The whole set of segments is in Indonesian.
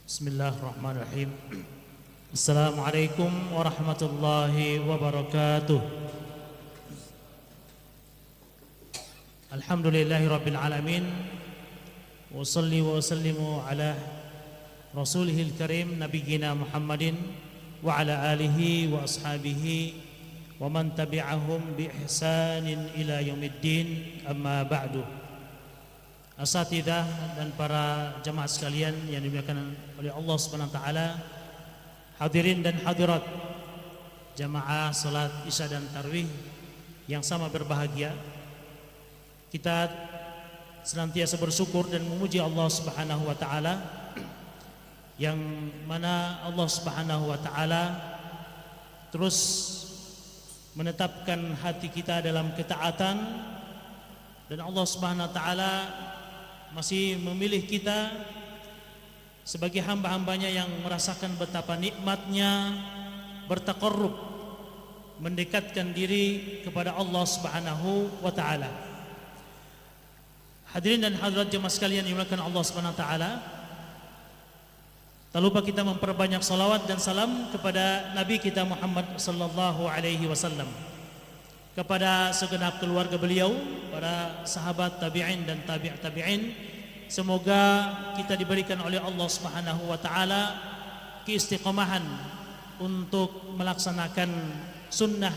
Bismillahirrahmanirrahim. Assalamualaikum warahmatullahi wabarakatuh. Alhamdulillahi rabbil alamin. Wa salli wa sallimu ala rasulihil karim nabiyyina Muhammadin wa ala alihi wa ashabihi wa man tabi'ahum bi ihsanin ila yaumiddin, amma ba'du. Asatidzah dan para jamaah sekalian yang dimuliakan oleh Allah Subhanahu wa taala, hadirin dan hadirat jamaah salat Isya dan Tarawih yang sama berbahagia. Kita senantiasa bersyukur dan memuji Allah Subhanahu wa taala, yang mana Allah Subhanahu wa taala terus menetapkan hati kita dalam ketaatan, dan Allah Subhanahu wa taala masih memilih kita sebagai hamba-hambanya yang merasakan betapa nikmatnya bertaqarrub, mendekatkan diri kepada Allah Subhanahu wa taala. Hadirin dan hadirat jemaah sekalian yang dimuliakan Allah Subhanahu wa taala, tak lupa kita memperbanyak salawat dan salam kepada Nabi kita Muhammad sallallahu alaihi wasallam, kepada segenap keluarga beliau, para sahabat tabi'in dan tabi'in. Semoga kita diberikan oleh Allah Subhanahu wa taala keistiqomahan untuk melaksanakan sunnah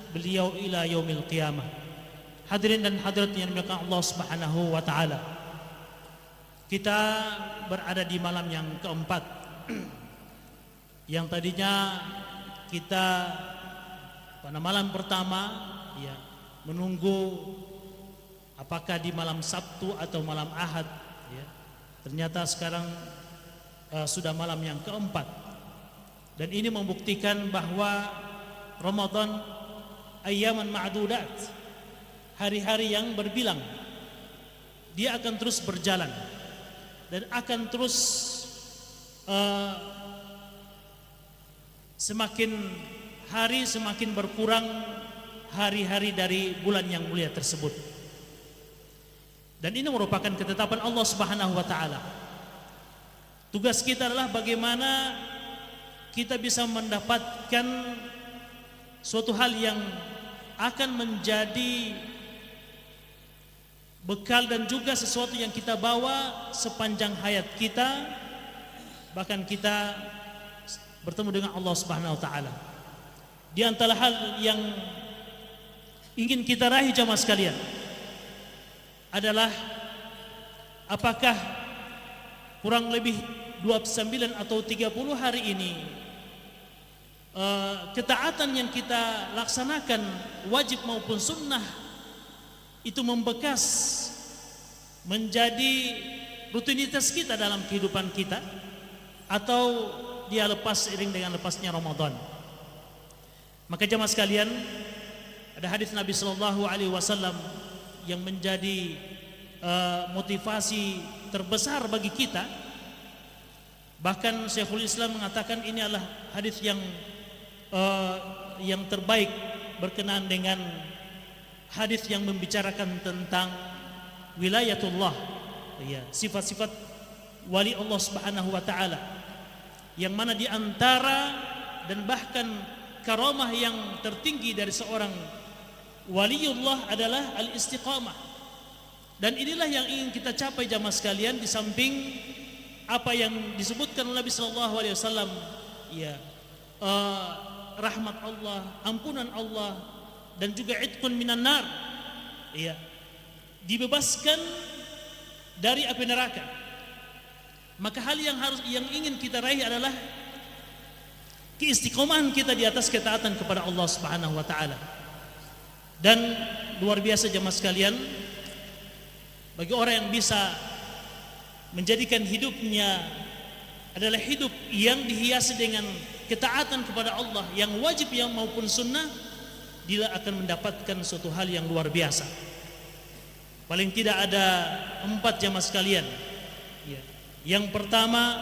beliau ila yaumil qiyamah. Hadirin dan hadirat yang dimuliakan Allah Subhanahu wa taala, kita berada di malam yang keempat. Yang tadinya kita pada malam pertama menunggu apakah di malam Sabtu atau malam Ahad, ternyata sekarang sudah malam yang keempat, dan ini membuktikan bahwa Ramadan ayyaman ma'dudat, hari-hari yang berbilang. Dia akan terus berjalan dan akan terus semakin hari semakin berkurang hari-hari dari bulan yang mulia tersebut. Dan ini merupakan ketetapan Allah Subhanahu wa taala. Tugas kita adalah bagaimana kita bisa mendapatkan suatu hal yang akan menjadi bekal dan juga sesuatu yang kita bawa sepanjang hayat kita, bahkan kita bertemu dengan Allah Subhanahu wa taala. Di antara hal yang ingin kita raih jamaah sekalian adalah apakah kurang lebih 29 atau 30 hari ini ketaatan yang kita laksanakan, wajib maupun sunnah, itu membekas menjadi rutinitas kita dalam kehidupan kita, atau dia lepas seiring dengan lepasnya Ramadan. Maka jamaah sekalian, ada hadis Nabi sallallahu alaihi wasallam yang menjadi motivasi terbesar bagi kita. Bahkan Syekhul Islam mengatakan ini adalah hadis yang terbaik berkenaan dengan hadis yang membicarakan tentang wilayatullah, sifat-sifat wali Allah Subhanahu wa taala, yang mana di antara dan bahkan karamah yang tertinggi dari seorang waliullah adalah al-istiqamah. Dan inilah yang ingin kita capai jamaah sekalian, di samping apa yang disebutkan oleh Nabi sallallahu alaihi wasallam, rahmat Allah, ampunan Allah, dan juga itqun minan nar, dibebaskan dari api neraka. Maka hal yang ingin kita raih adalah keistiqomahan kita di atas ketaatan kepada Allah Subhanahu wa taala. Dan luar biasa jemaah sekalian, bagi orang yang bisa menjadikan hidupnya adalah hidup yang dihiasi dengan ketaatan kepada Allah, yang wajib yang maupun sunnah, dia akan mendapatkan suatu hal yang luar biasa. Paling tidak ada 4 jemaah sekalian. Yang pertama,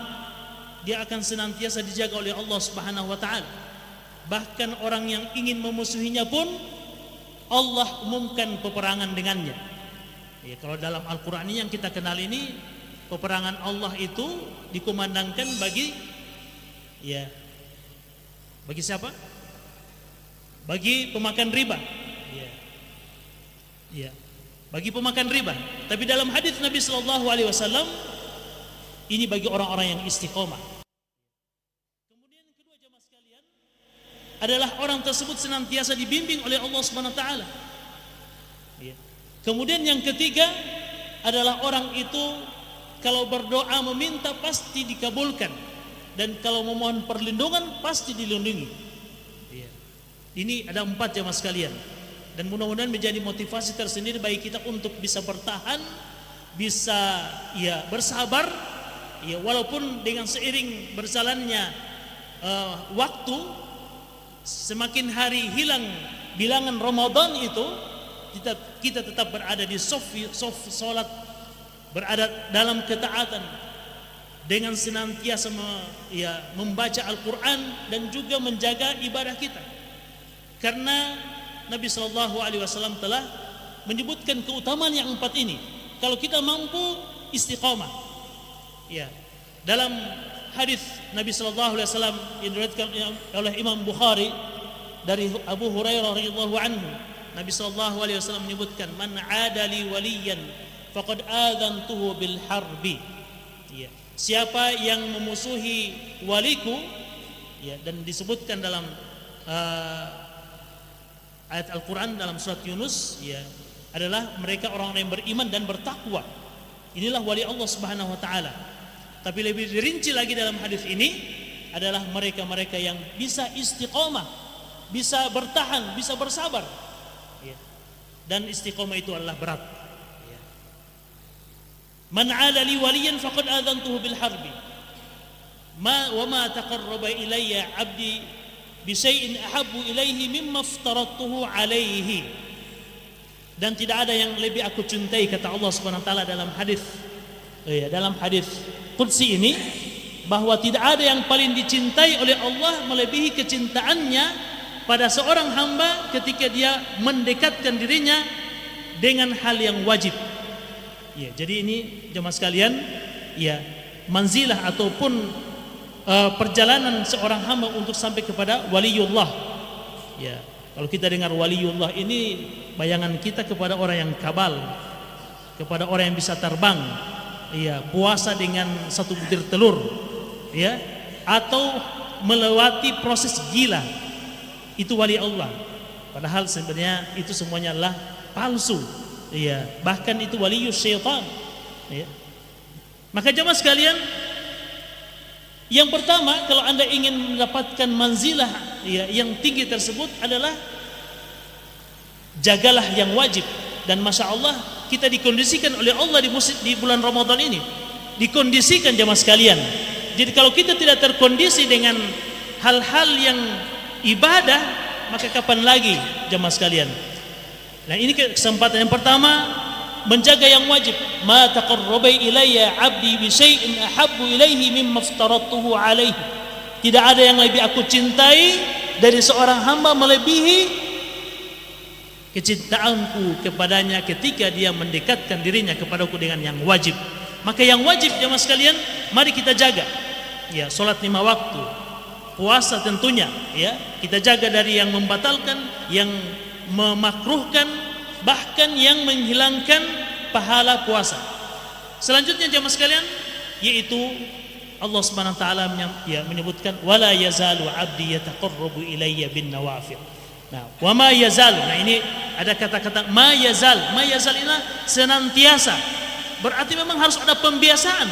dia akan senantiasa dijaga oleh Allah Subhanahu wa taala. Bahkan orang yang ingin memusuhinya pun Allah umumkan peperangan dengannya. Kalau dalam Al-Quran ini yang kita kenal ini, peperangan Allah itu dikumandangkan bagi bagi siapa? Bagi pemakan riba. Bagi pemakan riba. Tapi dalam hadis Nabi sallallahu alaihi wasallam ini bagi orang-orang yang istiqomah. Kemudian yang kedua jemaah sekalian adalah orang tersebut senantiasa dibimbing oleh Allah Subhanahu wa taala. Kemudian yang ketiga adalah orang itu kalau berdoa meminta pasti dikabulkan, dan kalau memohon perlindungan pasti dilindungi. Ini ada 4 jemaah sekalian, dan mudah-mudahan menjadi motivasi tersendiri bagi kita untuk bisa bertahan, bisa bersabar, walaupun dengan seiring berjalannya waktu, semakin hari hilang bilangan Ramadan itu, kita tetap berada di sof salat, berada dalam ketaatan dengan senantiasa membaca Al-Quran dan juga menjaga ibadah kita. Karena Nabi sallallahu alaihi wasallam telah menyebutkan keutamaan yang 4 ini. Kalau kita mampu istiqamah. Dalam hadis Nabi sallallahu alaihi wasallam yang diriwayatkan oleh Imam Bukhari dari Abu Hurairah radhiyallahu anhu, Nabi sallallahu alaihi wasallam menyebutkan, "Man 'ada li waliyan faqad adzantuhu bil harbi." Siapa yang memusuhi waliku, dan disebutkan dalam ayat Al-Quran dalam surat Yunus, adalah mereka orang-orang yang beriman dan bertakwa. Inilah wali Allah Subhanahu wa taala. Tapi lebih dirinci lagi dalam hadis ini adalah mereka-mereka yang bisa istiqomah, bisa bertahan, bisa bersabar. Dan istiqomah itu adalah berat. Man 'ala li waliyan faqad adzantuhu bil harbi. Wa ma taqarraba ilayya 'abdi bisyai'in ahabbu ilaihi mimma aftaradtuhu alaihi. Dan tidak ada yang lebih aku cintai, kata Allah Subhanahu wa taala dalam hadis qudsi ini, bahwa tidak ada yang paling dicintai oleh Allah melebihi kecintaannya pada seorang hamba ketika dia mendekatkan dirinya dengan hal yang wajib. Jadi ini jemaah sekalian, manzilah ataupun perjalanan seorang hamba untuk sampai kepada waliullah. Kalau kita dengar waliullah ini, bayangan kita kepada orang yang kabal, kepada orang yang bisa terbang, puasa dengan 1 butir telur, atau melewati proses gila. Itu wali Allah. Padahal sebenarnya itu semuanya adalah palsu. Bahkan itu waliyus syaitan. Maka jemaah sekalian, yang pertama, kalau Anda ingin mendapatkan manzilah yang tinggi tersebut adalah jagalah yang wajib. Dan masya Allah, kita dikondisikan oleh Allah di bulan Ramadan ini, dikondisikan jemaah sekalian. Jadi kalau kita tidak terkondisi dengan hal-hal yang ibadah, maka kapan lagi jemaah sekalian? Nah, ini kesempatan yang pertama, menjaga yang wajib. Ma taqarraba ilayya 'abdi bi syai'in ahabbu ilaihi mimma aftaradtuhu alaihi. Tidak ada yang lebih aku cintai dari seorang hamba melebihi kecintaanku kepadanya ketika dia mendekatkan dirinya kepadaku dengan yang wajib. Maka yang wajib jemaah sekalian, mari kita jaga. Salat 5 waktu, puasa tentunya, kita jaga dari yang membatalkan, yang memakruhkan, bahkan yang menghilangkan pahala puasa. Selanjutnya jemaah sekalian, yaitu Allah Subhanahu wa taala menyebutkan, wala yazalu 'abdi yataqarrabu ilayya bin nawafil. Nah, wa ma yazal. Nah, ini ada kata-kata ma yazal. Ma yazal ini senantiasa. Berarti memang harus ada pembiasaan.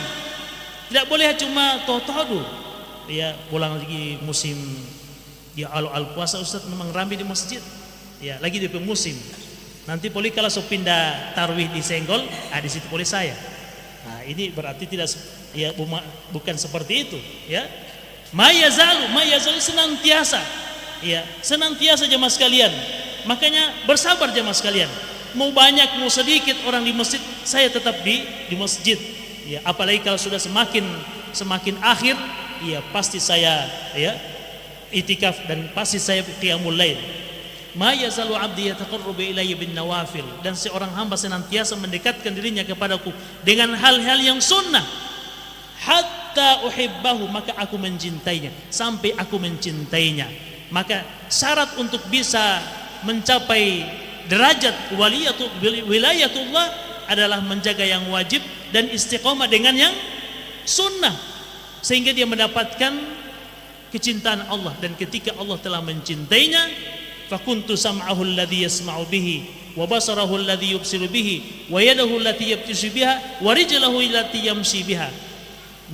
Tidak boleh cuma toh-toh. Pulang lagi musim al puasa, Ustaz memang ramai di masjid. Lagi di musim. Nanti boleh kalau pindah tarwih di Senggol, di situ boleh saya. Nah, ini berarti tidak bukan seperti itu, Ma yazalu senantiasa. Senantiasa jemaah sekalian. Makanya bersabar jemaah sekalian. Mau banyak mau sedikit orang di masjid, saya tetap di masjid. Apalagi kalau sudah semakin akhir, pasti saya itikaf dan pasti saya qiyamul lail. ma yazalu 'abdi yataqarrabu ilayya bin nawafil, dan seorang hamba senantiasa mendekatkan dirinya kepadaku dengan hal-hal yang sunnah, hatta uhibbahu, maka aku mencintainya, sampai aku mencintainya. Maka syarat untuk bisa mencapai derajat wilayatullah adalah menjaga yang wajib dan istiqomah dengan yang sunnah, sehingga dia mendapatkan kecintaan Allah. Dan ketika Allah telah mencintainya, fakuntu sam'ahu alladhi yasma'u bihi wa basarahu alladhi yubsiru bihi wa yadahu allati yabtishu biha wa rijlahu allati yamshi biha.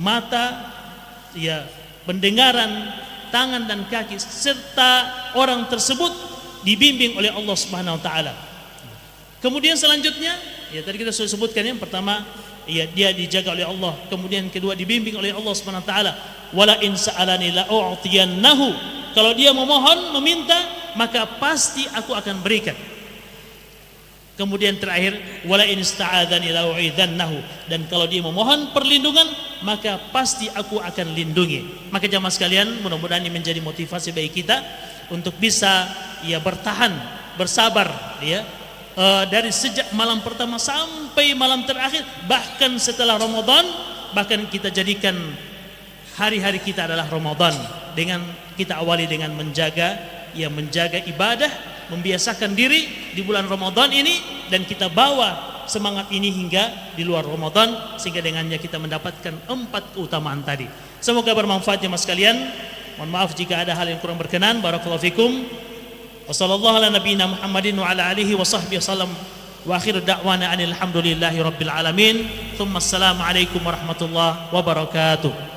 Mata, ya, pendengaran, tangan dan kaki serta orang tersebut dibimbing oleh Allah Subhanahu wa taala. Kemudian selanjutnya, ya tadi kita sudah sebutkan, yang pertama, ya dia dijaga oleh Allah, kemudian kedua dibimbing oleh Allah Subhanahu wa taala. Wala in sa'alani la u'tiyannahu, kalau dia memohon, meminta, maka pasti aku akan berikan. Kemudian terakhir, wala in ista'adzani la u'idhannahu, dan kalau dia memohon perlindungan, maka pasti aku akan lindungi. Maka jamaah sekalian, mudah-mudahan ini menjadi motivasi bagi kita untuk bisa, ya, bertahan, bersabar, ya, dari sejak malam pertama sampai malam terakhir, bahkan setelah Ramadan. Bahkan kita jadikan hari-hari kita adalah Ramadan, dengan kita awali dengan menjaga ibadah, membiasakan diri di bulan Ramadan ini, dan kita bawa semangat ini hingga di luar Ramadan, sehingga dengannya kita mendapatkan 4 keutamaan tadi. Semoga bermanfaat jemaah sekalian. Mohon maaf jika ada hal yang kurang berkenan. Barakallahu fikum. Wassallallahu ala nabiyina Muhammadin wa ala alihi wa sahbihi wasallam. Wa akhiru da'wana anil hamdulillahi rabbil alamin. Thumma assalamu alaikum warahmatullahi wabarakatuh.